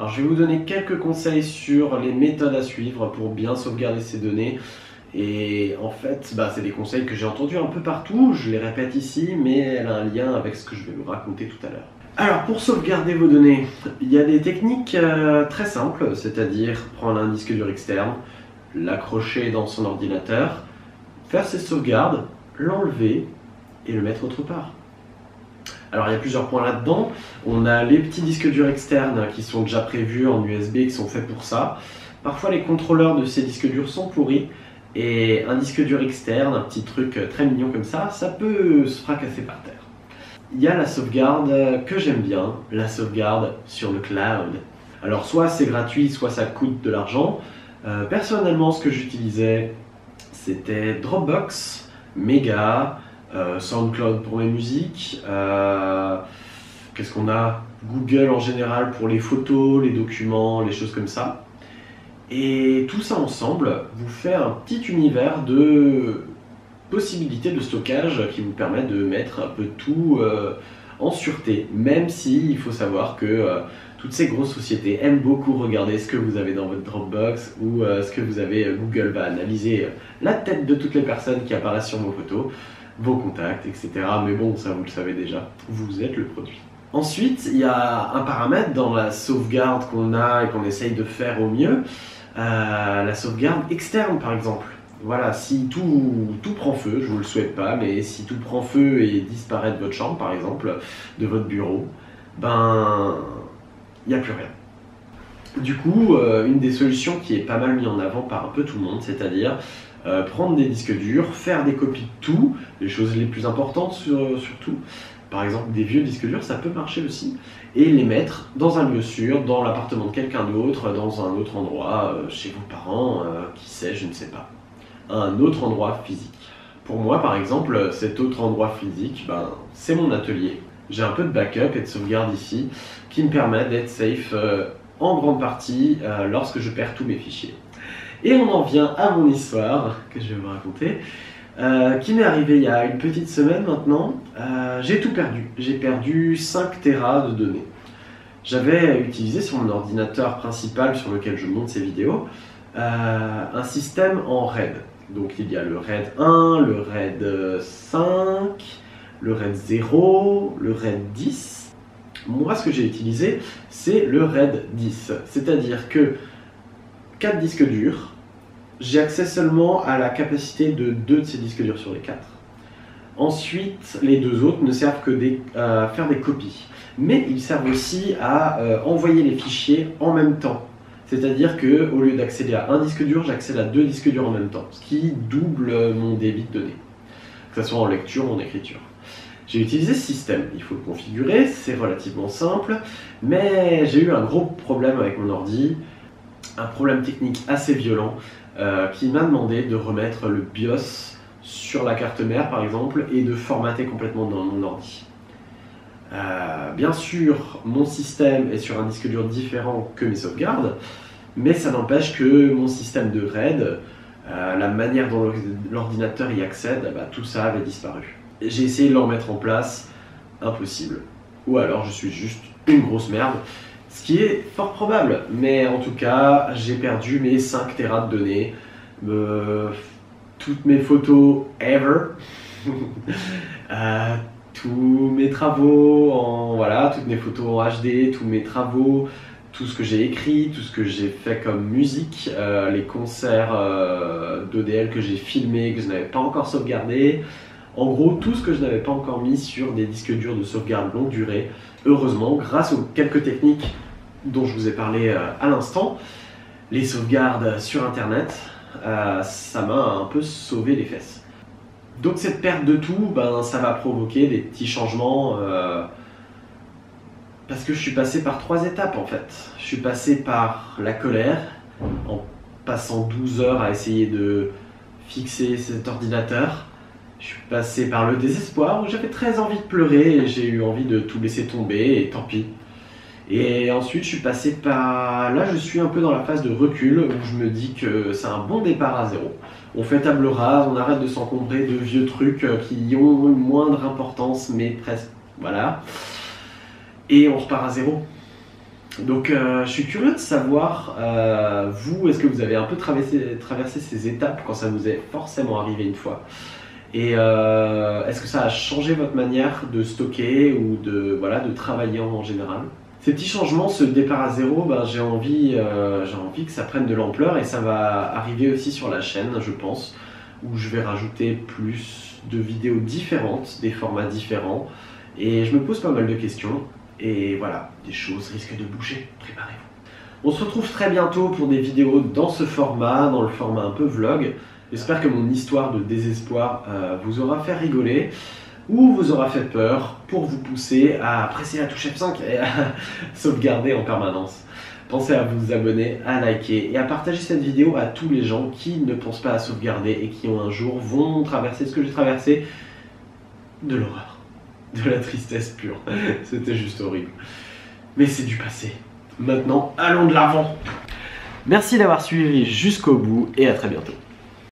Alors je vais vous donner quelques conseils sur les méthodes à suivre pour bien sauvegarder ces données. Et en fait, c'est des conseils que j'ai entendus un peu partout, je les répète ici, mais elle a un lien avec ce que je vais vous raconter tout à l'heure. Alors pour sauvegarder vos données, il y a des techniques très simples, c'est-à-dire prendre un disque dur externe, l'accrocher dans son ordinateur, faire ses sauvegardes, l'enlever et le mettre autre part. Alors il y a plusieurs points là-dedans. On a les petits disques durs externes qui sont déjà prévus en USB, qui sont faits pour ça. Parfois les contrôleurs de ces disques durs sont pourris et un disque dur externe, un petit truc très mignon comme ça peut se fracasser par terre. Il y a la sauvegarde que j'aime bien, la sauvegarde sur le cloud. Alors soit c'est gratuit, soit ça coûte de l'argent. Personnellement, ce que j'utilisais, c'était Dropbox, Mega, SoundCloud pour mes musiques, qu'est-ce qu'on a? Google en général pour les photos, les documents, les choses comme ça. Et tout ça ensemble vous fait un petit univers de possibilités de stockage qui vous permettent de mettre un peu tout en sûreté, même si il faut savoir que toutes ces grosses sociétés aiment beaucoup regarder ce que vous avez dans votre Dropbox ou ce que vous avez. Google va analyser la tête de toutes les personnes qui apparaissent sur vos photos, vos contacts, etc. Mais bon, ça vous le savez déjà, vous êtes le produit. Ensuite, il y a un paramètre dans la sauvegarde qu'on a et qu'on essaye de faire au mieux, la sauvegarde externe par exemple. Voilà, si tout prend feu, je ne vous le souhaite pas, mais si tout prend feu et disparaît de votre chambre par exemple, de votre bureau, il n'y a plus rien. Du coup, une des solutions qui est pas mal mise en avant par un peu tout le monde, c'est-à-dire prendre des disques durs, faire des copies de tout, les choses les plus importantes surtout. Par exemple, des vieux disques durs, ça peut marcher aussi. Et les mettre dans un lieu sûr, dans l'appartement de quelqu'un d'autre, dans un autre endroit, chez vos parents, qui sait, je ne sais pas. Un autre endroit physique. Pour moi, par exemple, cet autre endroit physique, c'est mon atelier. J'ai un peu de backup et de sauvegarde ici, qui me permet d'être safe en grande partie lorsque je perds tous mes fichiers. Et on en vient à mon histoire, que je vais vous raconter. Qui m'est arrivé il y a une petite semaine maintenant. J'ai tout perdu. J'ai perdu 5 Tera de données. J'avais utilisé sur mon ordinateur principal sur lequel je monte ces vidéos un système en RAID. Donc il y a le RAID 1, le RAID 5, le RAID 0, le RAID 10. Moi, ce que j'ai utilisé, c'est le RAID 10. C'est-à-dire que 4 disques durs, j'ai accès seulement à la capacité de 2 de ces disques durs sur les 4. Ensuite, les 2 autres ne servent que à faire des copies. Mais ils servent aussi à envoyer les fichiers en même temps. C'est-à-dire qu'au lieu d'accéder à un disque dur, j'accède à 2 disques durs en même temps. Ce qui double mon débit de données. Que ce soit en lecture ou en écriture. J'ai utilisé ce système. Il faut le configurer, c'est relativement simple. Mais j'ai eu un gros problème avec mon ordi. Un problème technique assez violent. Qui m'a demandé de remettre le BIOS sur la carte mère par exemple et de formater complètement dans mon ordi. Bien sûr, mon système est sur un disque dur différent que mes sauvegardes, mais ça n'empêche que mon système de RAID, la manière dont l'ordinateur y accède, tout ça avait disparu. J'ai essayé de le remettre en place, impossible. Ou alors je suis juste une grosse merde. Ce qui est fort probable, mais en tout cas, j'ai perdu mes 5 Tera de données, toutes mes photos ever, tous mes travaux, toutes mes photos en HD, tous mes travaux, tout ce que j'ai écrit, tout ce que j'ai fait comme musique, les concerts d'EDL que j'ai filmés, que je n'avais pas encore sauvegardés. En gros, tout ce que je n'avais pas encore mis sur des disques durs de sauvegarde longue durée. Heureusement, grâce aux quelques techniques dont je vous ai parlé à l'instant, les sauvegardes sur internet, ça m'a un peu sauvé les fesses. Donc cette perte de tout, ça va provoquer des petits changements parce que je suis passé par 3 étapes en fait. Je suis passé par la colère, en passant 12 heures à essayer de fixer cet ordinateur. Je suis passé par le désespoir où j'avais très envie de pleurer et j'ai eu envie de tout laisser tomber et tant pis. Et ensuite je suis passé par... Là je suis un peu dans la phase de recul où je me dis que c'est un bon départ à zéro. On fait table rase, on arrête de s'encombrer de vieux trucs qui ont une moindre importance mais presque... Voilà. Et on repart à zéro. Donc je suis curieux de savoir, vous, est-ce que vous avez un peu traversé ces étapes quand ça vous est forcément arrivé une fois? Et est-ce que ça a changé votre manière de stocker ou de, voilà, de travailler en général? Ces petits changements, ce départ à zéro, ben, j'ai envie que ça prenne de l'ampleur et ça va arriver aussi sur la chaîne, je pense, où je vais rajouter plus de vidéos différentes, des formats différents. Et je me pose pas mal de questions. Et voilà, des choses risquent de bouger, préparez-vous. On se retrouve très bientôt pour des vidéos dans ce format, dans le format un peu vlog. J'espère que mon histoire de désespoir vous aura fait rigoler ou vous aura fait peur pour vous pousser à presser la touche F5 et à sauvegarder en permanence. Pensez à vous abonner, à liker et à partager cette vidéo à tous les gens qui ne pensent pas à sauvegarder et qui un jour vont traverser ce que j'ai traversé, de l'horreur, de la tristesse pure. C'était juste horrible. Mais c'est du passé. Maintenant, allons de l'avant. Merci d'avoir suivi jusqu'au bout et à très bientôt.